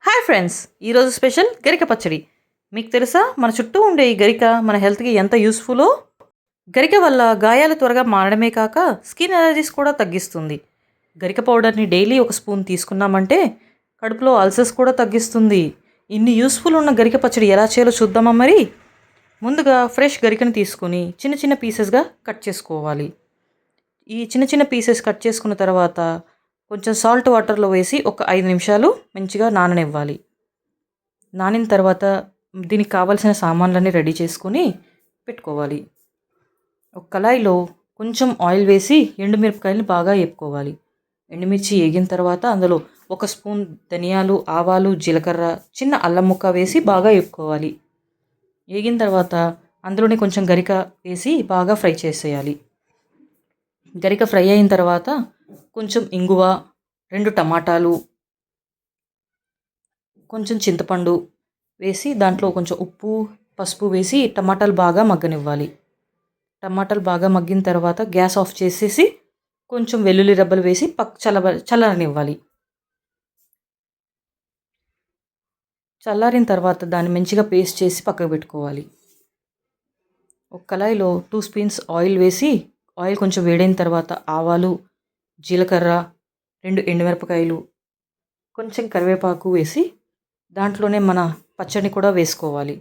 Hi friends, ఈరోజు special గరిక పచ్చడి. మీకు తెలుసా మన చుట్టూ ఉండే ఈ గరిక మన హెల్త్కి ఎంత యూస్ఫుల్లో? గరిక వల్ల గాయాలు త్వరగా మారడమే కాక స్కిన్ అలర్జీస్ కూడా తగ్గిస్తుంది. గరిక పౌడర్ని డైలీ ఒక స్పూన్ తీసుకున్నామంటే కడుపులో అల్సర్స్ కూడా తగ్గిస్తుంది. ఇన్ని యూస్ఫుల్ ఉన్న గరిక పచ్చడి ఎలా చేయాలో చూద్దామా మరి? ముందుగా ఫ్రెష్ గరికను తీసుకొని చిన్న చిన్న పీసెస్గా కట్ చేసుకోవాలి. ఈ చిన్న చిన్న పీసెస్ కట్ చేసుకున్న తర్వాత కొంచెం సాల్ట్ వాటర్లో వేసి ఒక 5 నిమిషాలు మంచిగా నాననివ్వాలి. నానిన తర్వాత దీనికి కావాల్సిన సామాన్లన్నీ రెడీ చేసుకొని పెట్టుకోవాలి. ఒక కళాయిలో కొంచెం ఆయిల్ వేసి ఎండుమిరపకాయలు బాగా వేపుకోవాలి. ఎండుమిర్చి వేగిన తర్వాత అందులో 1 స్పూన్ ధనియాలు, ఆవాలు, జీలకర్ర, చిన్న అల్లం ముక్క వేసి బాగా వేపుకోవాలి. వేగిన తర్వాత అందులోనే కొంచెం గరిక వేసి బాగా ఫ్రై చేసేయాలి. గరిక ఫ్రై అయిన తర్వాత కొంచెం ఇంగువ, 2 టమాటాలు, కొంచెం చింతపండు వేసి దాంట్లో కొంచెం ఉప్పు, పసుపు వేసి టమాటాలు బాగా మగ్గనివ్వాలి. టమాటాలు బాగా మగ్గిన తర్వాత గ్యాస్ ఆఫ్ చేసేసి కొంచెం వెల్లుల్లి రబ్బలు వేసి చల్లారనివ్వాలి. చల్లారిన తర్వాత దాన్ని మంచిగా పేస్ట్ చేసి పక్కకు పెట్టుకోవాలి. ఒక కళాయిలో 2 స్పూన్స్ ఆయిల్ వేసి ఆయిల్ కొంచెం వేడైన తర్వాత ఆవాలు, జీలకర్ర, 2 ఎండుమిరపకాయలు, కొంచెం కరివేపాకు వేసి దాంట్లోనే మన పచ్చడిని కూడా వేసుకోవాలి.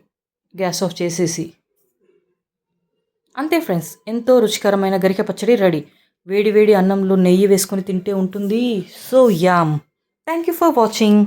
గ్యాస్ ఆఫ్ చేసేసి అంతే ఫ్రెండ్స్, ఎంతో రుచికరమైన గరిక పచ్చడి రెడీ. వేడి వేడి అన్నంలో నెయ్యి వేసుకొని తింటే ఉంటుంది so yam. Thank you for watching.